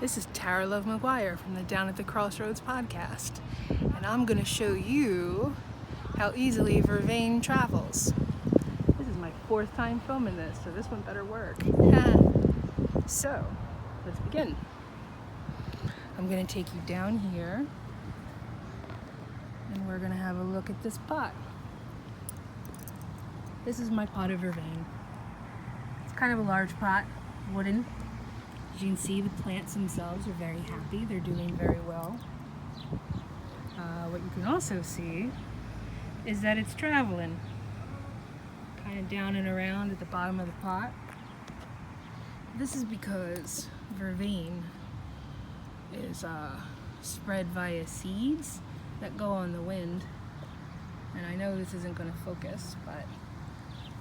This is Tara Love McGuire from the Down at the Crossroads podcast, and I'm going to show you how easily Vervain travels. This is my fourth time filming this, so this one better work. So, let's begin. I'm going to take you down here, and we're going to have a look at this pot. This is my pot of Vervain. It's kind of a large pot, wooden. As you can see, the plants themselves are very happy. They're doing very well. What you can also see is that it's traveling kind of down and around at the bottom of the pot. This is because Vervain is spread via seeds that go on the wind. And I know this isn't going to focus, but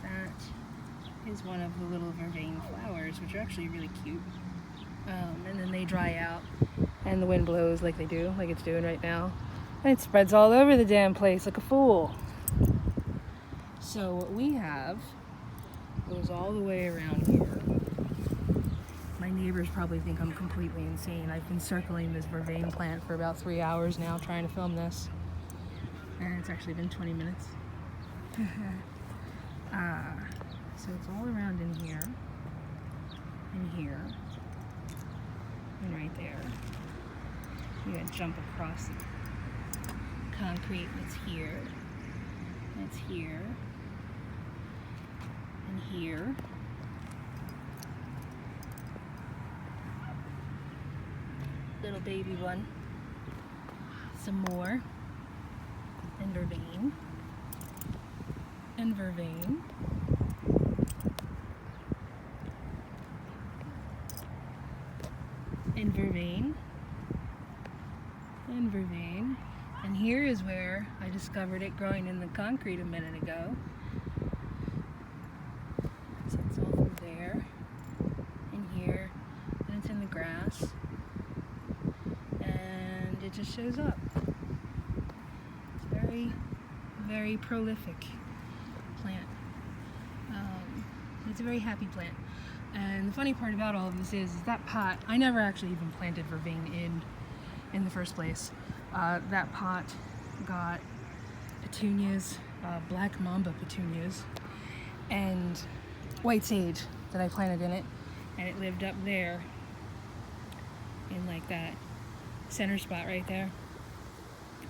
that is one of the little Vervain flowers, which are actually really cute. And then they dry out and the wind blows like they do, like it's doing right now, and it spreads all over the damn place like a fool. So what we have goes all the way around here. My neighbors probably think I'm completely insane. I've been circling this Vervain plant for about 3 hours now trying to film this, and it's actually been 20 minutes. So it's all around in here, and here, and right there. You're gonna jump across the concrete, and it's here, and it's here, and here. Little baby one. Some more. And Vervain. And Vervain. And Vervain, and Vervain, and here is where I discovered it growing in the concrete a minute ago. So it's all through there, and here, and it's in the grass, and it just shows up. It's very, very prolific plant. It's a very happy plant. And the funny part about all of this is that pot, I never actually even planted Vervain in the first place. That pot got petunias, black mamba petunias, and white sage that I planted in it, and it lived up there in like that center spot right there.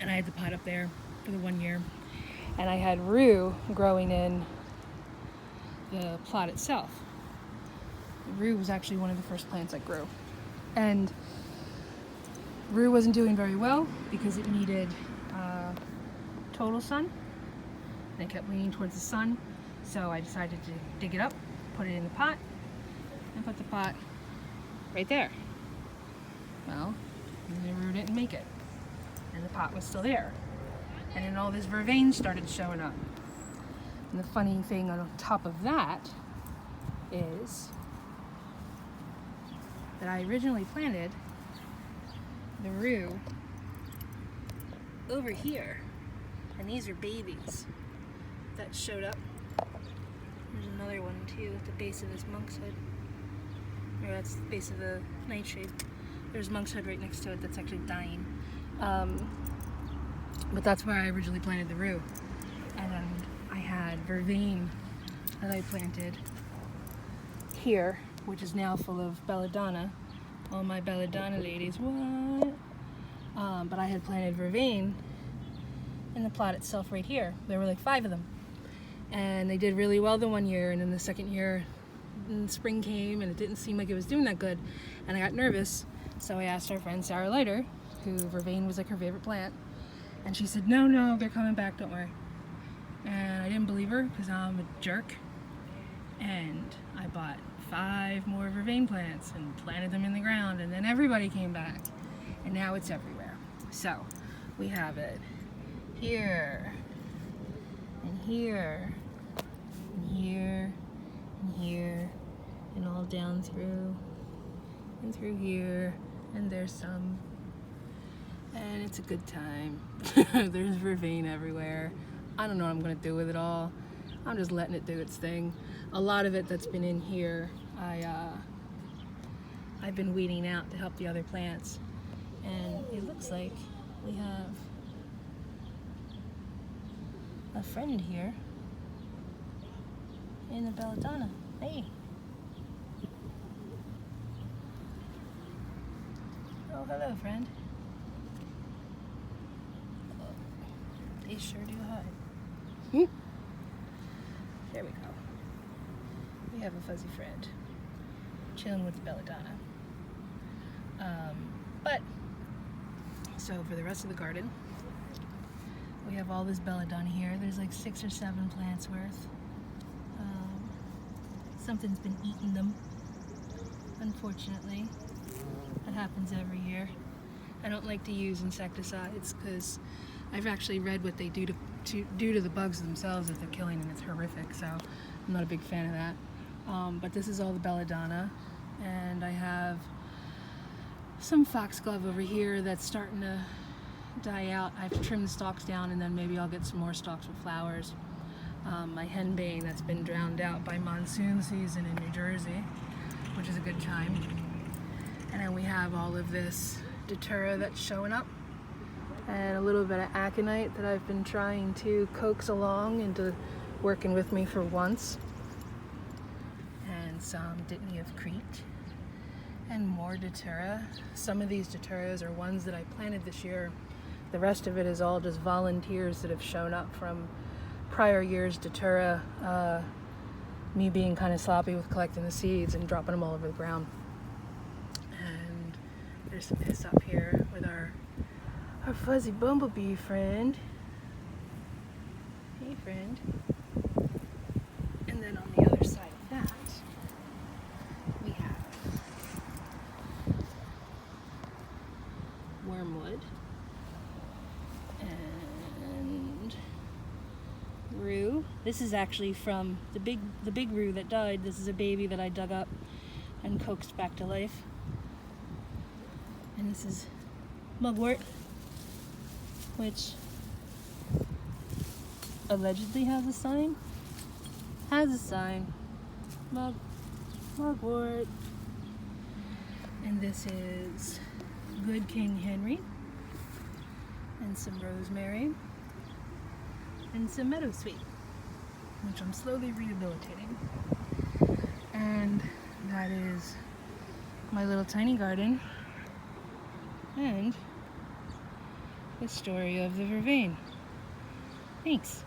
And I had the pot up there for the 1 year, and I had rue growing in the plot itself. Rue was actually one of the first plants I grew, and rue wasn't doing very well because it needed total sun, and it kept leaning towards the sun. So I decided to dig it up, put it in the pot, and put the pot right there. Well, the rue didn't make it, and the pot was still there, and then all this Vervain started showing up. And the funny thing on top of that is that I originally planted the rue over here, and these are babies that showed up. There's another one too at the base of this monk's hood. Or that's the base of the nightshade. There's monk's hood right next to it that's actually dying. But that's where I originally planted the rue. And I had Vervain that I planted here, which is now full of belladonna. All my belladonna ladies, what? But I had planted Vervain in the plot itself right here. There were like 5 of them. And they did really well the 1 year, and then the second year, spring came, and it didn't seem like it was doing that good. And I got nervous, so I asked our friend Sarah Leiter, who Vervain was like her favorite plant, and she said, no, they're coming back, don't worry. And I didn't believe her, because I'm a jerk. And I bought 5 more Vervain plants and planted them in the ground, and then everybody came back, and now it's everywhere. So we have it here, and here, and here, and here, and all down through, and through here, and there's some, and it's a good time. There's Vervain everywhere. I don't know what I'm gonna do with it all. I'm just letting it do its thing. A lot of it that's been in here, I've been weeding out to help the other plants. And it looks like we have a friend here in the belladonna. Hey. Oh, hello, friend. They sure do hide. There we go. We have a fuzzy friend chilling with the belladonna. So for the rest of the garden, we have all this belladonna here. There's like 6 or 7 plants worth. Something's been eating them, unfortunately. That happens every year. I don't like to use insecticides because I've actually read what they do to the bugs themselves that they're killing, and it's horrific, so I'm not a big fan of that. But this is all the belladonna, and I have some foxglove over here that's starting to die out. I have to trim the stalks down, and then maybe I'll get some more stalks with flowers. My henbane that's been drowned out by monsoon season in New Jersey, which is a good time. And then we have all of this datura that's showing up, and a little bit of aconite that I've been trying to coax along into working with me for once. And some Dittany of Crete, and more datura. Some of these daturas are ones that I planted this year. The rest of it is all just volunteers that have shown up from prior year's datura, me being kind of sloppy with collecting the seeds and dropping them all over the ground. And there's this up here with our fuzzy bumblebee friend. Hey, friend. And then on the other side of that, we have wormwood and rue. This is actually from the big rue that died. This is a baby that I dug up and coaxed back to life. And this is mugwort, which allegedly has a sign. Mugwort. And this is good King Henry, and some rosemary, and some meadowsweet, which I'm slowly rehabilitating. And that is my little tiny garden and the story of the Vervain. Thanks.